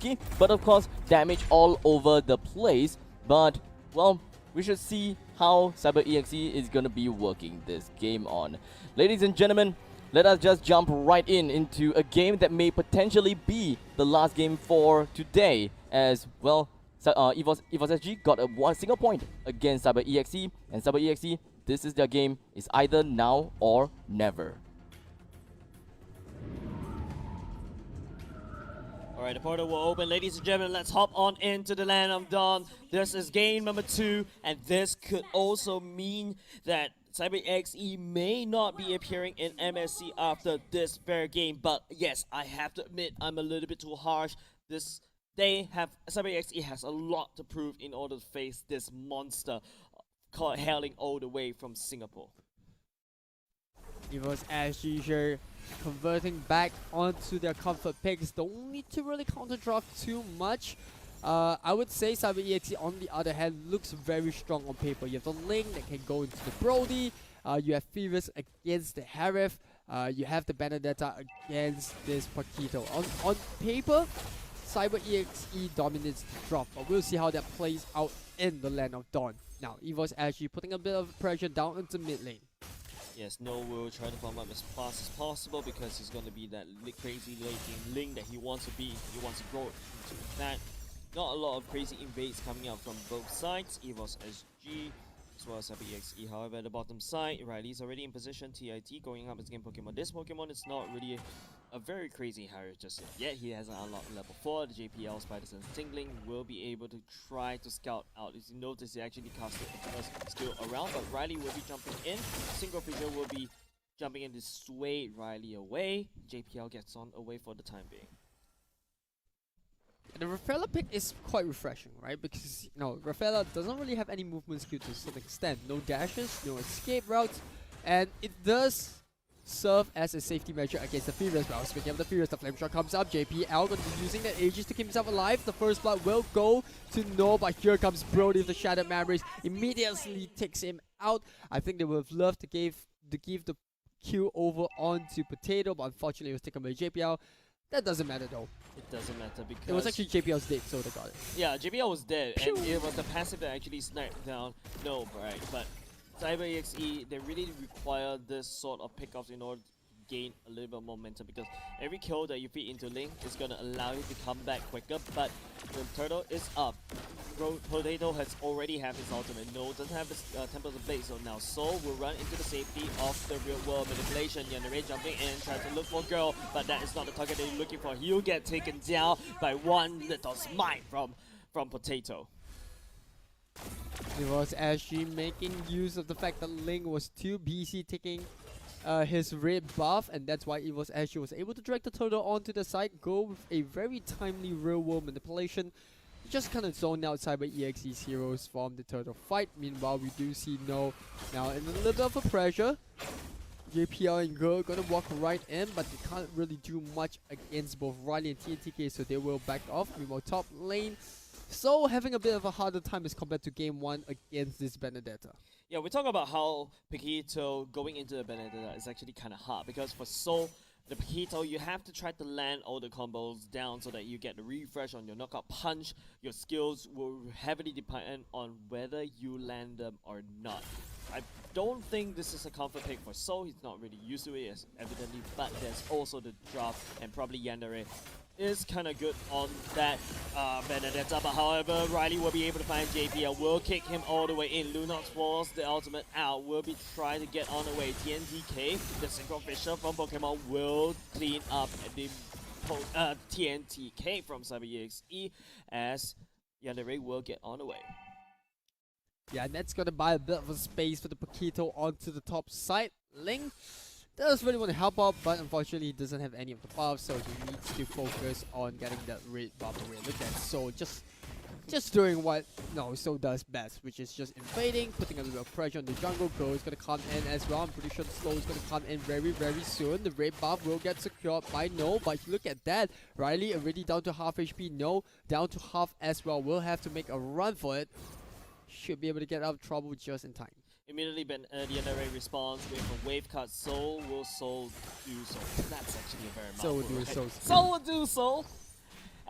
bulky, but of course damage all over the place. But well, we should see how Cyber EXE is gonna be working this game on. Ladies and gentlemen, let us just jump right into a game that may potentially be the last game for today, as well. Evos SG got a single point against Cyber EXE, and Cyber EXE, this is their game. It's either now or never. Alright, the portal will open. Ladies and gentlemen, let's hop on into the Land of Dawn. This is game number 2, and this could also mean that Cyber EXE may not be appearing in MSC after this very game. But yes, I have to admit, I'm a little bit too harsh. Cyber EXE has a lot to prove in order to face this monster called hailing all the way from Singapore. Evos SG here converting back onto their comfort picks. Don't need to really counter draft too much. I would say Cyber EXE on the other hand looks very strong on paper. You have the Ling that can go into the Brody. You have Fevers against the Harif. You have the Benedetta against this Paquito. On paper, Cyber EXE dominates the drop, but we'll see how that plays out in the Land of Dawn. Now, Evos actually putting a bit of pressure down into mid lane. Yes, No will try to farm up as fast as possible because he's going to be that crazy late game Ling that he wants to be. He wants to grow into that. Not a lot of crazy invades coming out from both sides. Evos SG as well as Cyber EXE. However, at the bottom side, Riley's already in position. TIT going up against Pokemon. This Pokemon is not really a very crazy Harry just yet. He hasn't unlocked level 4. The JPL Spider Sense Tingling will be able to try to scout out. As you notice, he actually casted the first skill around, but Riley will be jumping in. Single Fissure will be jumping in to sway Riley away. JPL gets on away for the time being. The Rafaela pick is quite refreshing, right? Because, you know, Rafaela doesn't really have any movement skill to some extent. No dashes, no escape routes, and it does serve as a safety measure against the Furious. Well, speaking of the Furious, the Flame Shot comes up. JPL going to be using that Aegis to keep himself alive. The first blood will go to No, but here comes Brody with the Shattered Memories. Immediately takes him out. I think they would have loved to give the kill over onto Potato, but unfortunately it was taken by JPL. That doesn't matter though. It doesn't matter because it was actually JPL's dead, so they got it. Yeah, JPL was dead, and it was the passive that actually sniped down No, right? But Cyber EXE, they really require this sort of pickups in order to gain a little bit of momentum, because every kill that you feed into Link is going to allow you to come back quicker. But the turtle is up. Potato has already have his ultimate. No doesn't have his Temple of Blade, so now Soul will run into the safety of the real world manipulation. Yandere jumping in, trying to look for Girl, but that is not the target that you're looking for. He'll get taken down by one little smite from Potato. It was actually making use of the fact that Ling was too busy taking his red buff, and that's why it was actually was able to drag the turtle onto the side, go with a very timely real world manipulation. Just kind of zoned out Cyber EXE's heroes from the turtle fight. Meanwhile, we do see No now in a little bit of a pressure. JPL and Girl gonna walk right in, but they can't really do much against both Riley and TNTK, so they will back off. Meanwhile, top lane, so having a bit of a harder time as compared to game 1 against this Benedetta. Yeah, we talk about how Paquito going into the Benedetta is actually kind of hard, because for Soul, the Paquito, you have to try to land all the combos down so that you get the refresh on your knockout punch. Your skills will heavily depend on whether you land them or not. I don't think this is a comfort pick for Soul. He's not really used to it, as evidently, but there's also the drop, and probably Yandere is kind of good on that Benedetta. But however, Riley will be able to find JPL, will kick him all the way in. Lunox force the ultimate out, will be trying to get on the way. TNTK, the Synchro Fisher from Pokemon, will clean up the TNTK from Cyber EXE, as Yandere will get on the way. Yeah, and that's gonna buy a bit of a space for the Paquito onto the top side. Ling does really want to help out, but unfortunately he doesn't have any of the buffs, so he needs to focus on getting that red buff away. Look at Soul just doing what Soul does best, which is just invading, putting a little pressure on the jungle. Go is gonna come in as well. I'm pretty sure the slow is gonna come in very, very soon. The red buff will get secured by No, but look at that. Riley already down to half HP. No, down to half as well. We'll have to make a run for it. Should be able to get out of trouble just in time. Immediately, the Yandere responds with a wave cut. Soul will do so. That's actually a very Soul will do right? so. Soul will do so.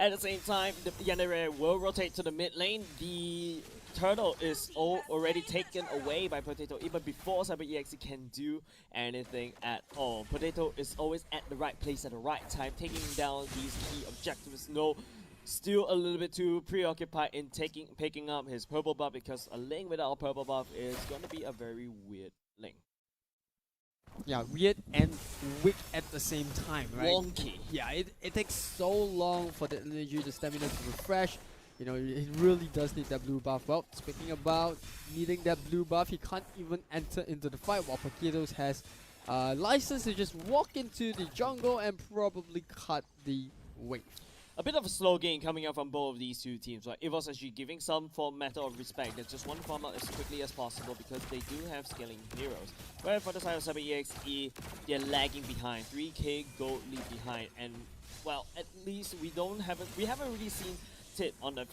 At the same time, the Yandere will rotate to the mid lane. The turtle is already taken away by Potato even before CyberEXE can do anything at all. Potato is always at the right place at the right time, taking down these key objectives. No, still a little bit too preoccupied in picking up his purple buff, because a lane without a purple buff is going to be a very weird lane. Yeah, weird and weak at the same time, right? Wonky. Yeah, it takes so long for the energy, the stamina to refresh. You know, it really does need that blue buff. Well, speaking about needing that blue buff, he can't even enter into the fight, while Paquitos has license to just walk into the jungle and probably cut the wave. A bit of a slow game coming out from both of these two teams, right? Evos actually giving some form matter of respect. They just want to farm out as quickly as possible because they do have scaling heroes. Whereas for the side of CyberEXE, they're lagging behind, 3k gold lead behind, and well, at least we haven't really seen Tit on the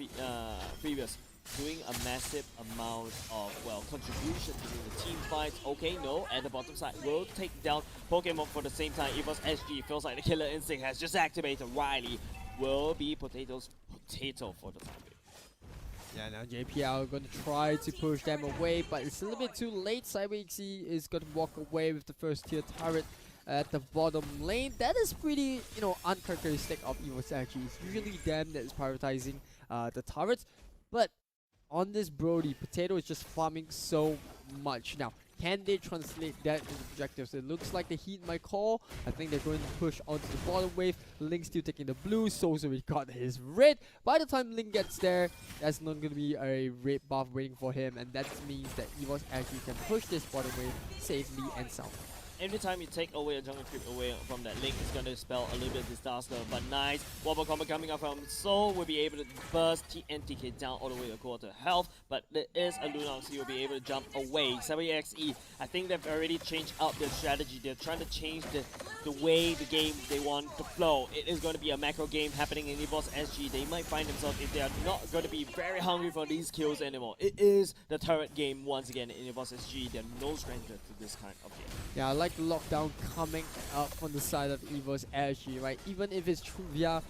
previous doing a massive amount of, well, contribution during the team fights. Okay, no, at the bottom side, will take down Pokemon for the same time. Evos SG feels like the killer instinct has just activated. Riley will be Potato's potato for the time being. Yeah, now JPL going to try to push them away, but it's a little bit too late. CyberEXE is going to walk away with the first tier turret at the bottom lane. That is pretty, you know, uncharacteristic of Evos actually. It's usually them that is prioritizing the turrets, but on this Brody, Potato is just farming so much. Now, can they translate that into objectives? It looks like the Heat might call. I think they're going to push onto the bottom wave. Link still taking the blue. Sozo got his red. By the time Link gets there, that's not going to be a red buff waiting for him. And that means that Evos actually can push this bottom wave safely and sound. Every time you take away a jungle creep away from that Link, it's going to spell a little bit of disaster. But nice wobble combo coming up from Soul will be able to burst TNTK down all the way to quarter health. But there is a Lunox, so you'll be able to jump away. CyberEXE, I think they've already changed up their strategy. They're trying to change the way the game they want to flow. It is going to be a macro game happening in Evos SG. They might find themselves, if they are not going to be very hungry for these kills anymore. It is the turret game once again in Evos SG. They're no stranger to this kind of game. Yeah, I like the lockdown coming up from the side of Evos SG, right? Even if it's true via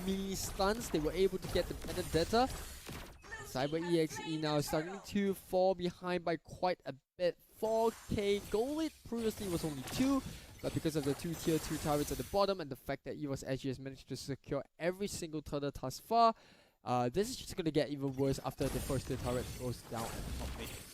mini stuns, they were able to get the Benedetta. CyberEXE now starting to fall behind by quite a bit. 4k gold lead previously was only 2, but because of the 2 tier 2 turrets at the bottom and the fact that Evos SG has managed to secure every single turtle thus far, this is just going to get even worse after the first tier turret goes down.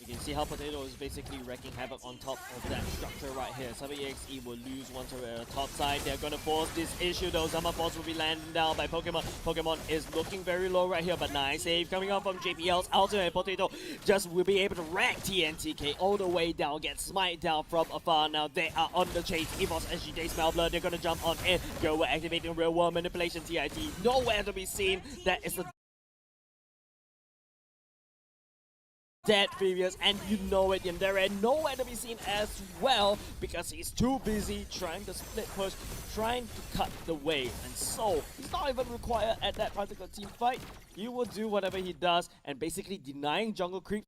You can see how Potato is basically wreaking havoc on top of that structure right here. CyberEXE will lose one turret at the top side. They're going to force this issue though. Zama Force will be landing down by Pokemon. Pokemon is looking very low right here, but nice save coming up from JPL's ultimate. Potato just will be able to rank TNTK all the way down, get smite down from afar. Now they are on the chase. Evos SG, they smell blood. They're going to jump on in. Go activating real world manipulation TIT. Nowhere to be seen. That is the dead previous, and you know it, and there are nowhere to be seen as well because he's too busy trying to split push, trying to cut the wave, and so he's not even required at that particular team fight. He will do whatever he does and basically denying jungle creep.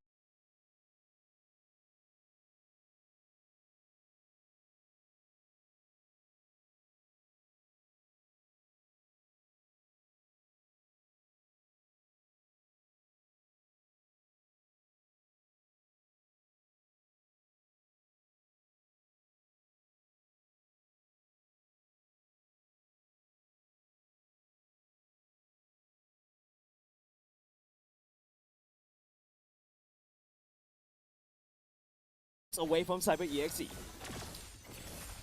Away from CyberEXE.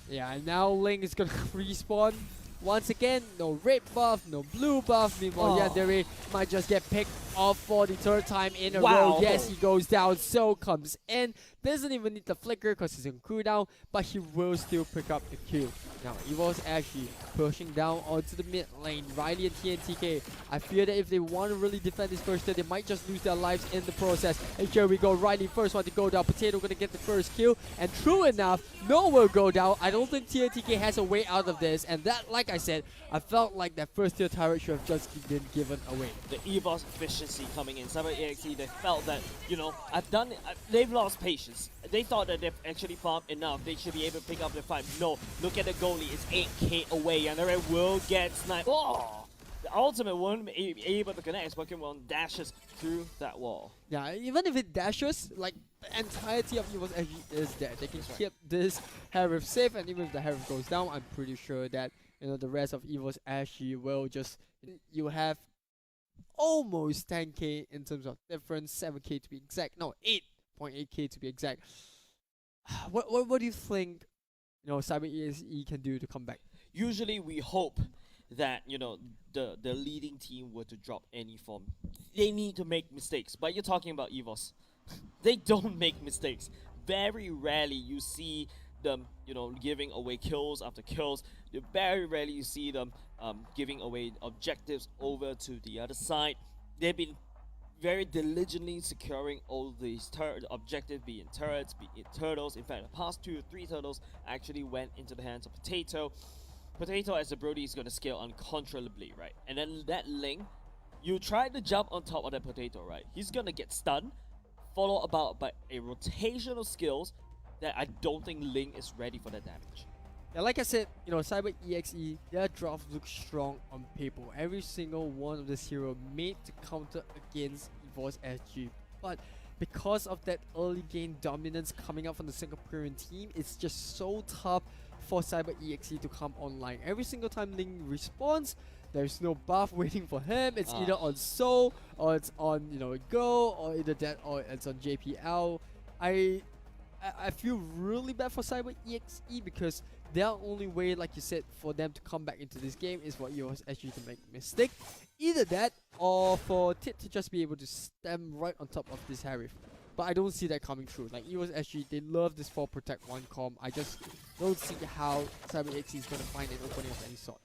Yeah, and now Link is gonna respawn once again. No red buff, no blue buff. Meanwhile, Yandere might just get picked off for the third time in a row. Yes, he goes down. So comes in. Doesn't even need the flicker because he's in cooldown, but he will still pick up the kill. Now, Evos actually pushing down onto the mid lane. Riley and TNTK. I fear that if they want to really defend this first tier, they might just lose their lives in the process. And here we go. Riley first one to go down. Potato gonna get the first kill. And true enough, no will go down. I don't think TNTK has a way out of this. And that, like I said, I felt like that first tier turret should have just been given away. The Evos efficiency coming in. CyberEXE, they felt that, you know, they've lost patience. They thought that they've actually farmed enough. They should be able to pick up the fight. No, look at the goalie. It's 8k away. And the will get sniped. Oh! the ultimate won't be able to connect as Pokemon dashes through that wall. Yeah, even if it dashes, like the entirety of Evos SG is there. They can keep this Harif safe, and even if the Harif goes down, I'm pretty sure that the rest of Evos SG will just you have almost 10k in terms of difference, 7k to be exact. No, 8.8k to be exact. What do you think Cyber EXE can do to come back? Usually we hope that the leading team were to drop any form. They need to make mistakes, but you're talking about Evos. They don't make mistakes. Very rarely you see them giving away kills after kills. Very rarely you see them giving away objectives over to the other side. They've been very diligently securing all these objectives, be it turrets, be it turtles. In fact, the past 2 or 3 turtles actually went into the hands of Potato. Potato as a Brody is going to scale uncontrollably, right? And then that Ling, you try to jump on top of that Potato, right? He's going to get stunned, followed about by a rotational skills that I don't think Ling is ready for that damage. Yeah, like I said, Cyber EXE, their draft looks strong on paper. Every single one of this hero made to counter against Evos SG. But because of that early game dominance coming up from the Singaporean team, it's just so tough for Cyber EXE to come online. Every single time Ling respawns, there's no buff waiting for him. It's either on Soul, or it's on Go, or either that, or it's on JPL. I feel really bad for Cyber EXE because their only way, like you said, for them to come back into this game is for EOS SG to make a mistake. Either that, or for Tit to just be able to stem right on top of this Harif. But I don't see that coming through. Like EOS SG, they love this 4 protect 1 comp. I just don't see how Cyber EXE is going to find an opening of any sort.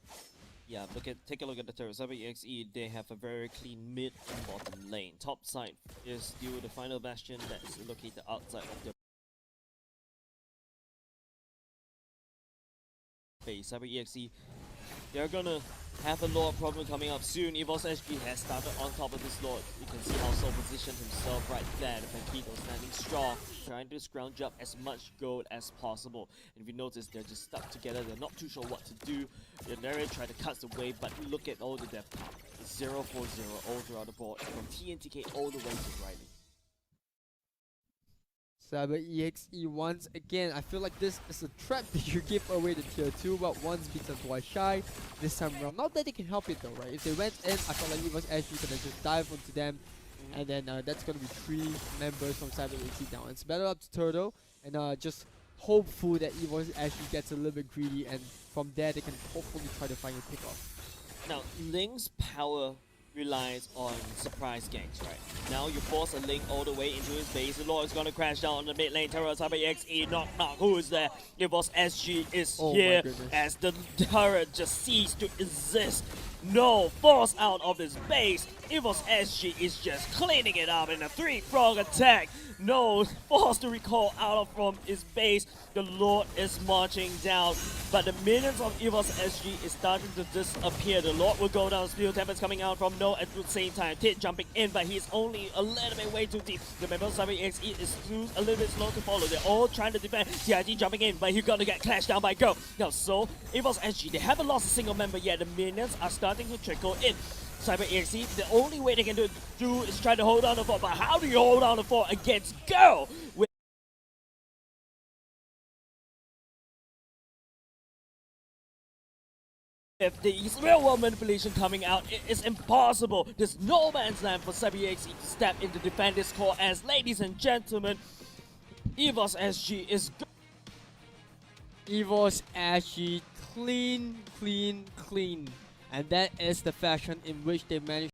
Yeah, take a look at the turret. Cyber EXE, they have a very clean mid and bottom lane. Top side is still the final bastion that is located outside of their base. Cyber EXE, they're gonna have a Lord problem coming up soon. Evos SG has started on top of this Lord. You can see how Soul positioned himself right there. The Paquito standing strong, trying to scrounge up as much gold as possible. And if you notice, they're just stuck together. They're not too sure what to do. The narrator tried to cut the wave, but look at all the depth. It's 0-4-0 all throughout the board, from TNTK all the way to Riley. Cyber EXE once again, I feel like this is a trap that you give away to tier 2, but once beaten twice shy this time around. Not that they can help it though, right? If they went in, I felt like Evos SG could have just dive onto them, and then that's gonna be 3 members from Cyber EXE down. It's better up to Turtle, and just hopeful that Evos SG gets a little bit greedy, and from there they can hopefully try to find a pick off. Now, Ling's power relies on surprise ganks, right? Now you force a Link all the way into his base. The Lord is gonna crash down on the mid lane. Turret Cyber EXE, knock. Who is there? Evos SG is here as the turret just ceased to exist. No, force out of his base. Evos SG is just cleaning it up in a 3-frog attack. No, forced to recall out from his base. The Lord is marching down, but the minions of Evos SG is starting to disappear. The Lord will go down. Steel Tempest coming out from No at the same time. Tit jumping in, but he's only a little bit way too deep. The member of Cyber EXE is a little bit slow to follow. They're all trying to defend. CIG jumping in, but he's gonna get clashed down by Go. Now, so Evos SG, they haven't lost a single member yet. The minions are starting to trickle in. Cyber EXE, the only way they can do is try to hold on the fort. But how do you hold on the fort against Go? If the real world manipulation coming out, it is impossible. There's no man's land for Cyber EXE to step in to defend this core. As ladies and gentlemen, Evos SG is Evos SG clean. And that is the fashion in which they managed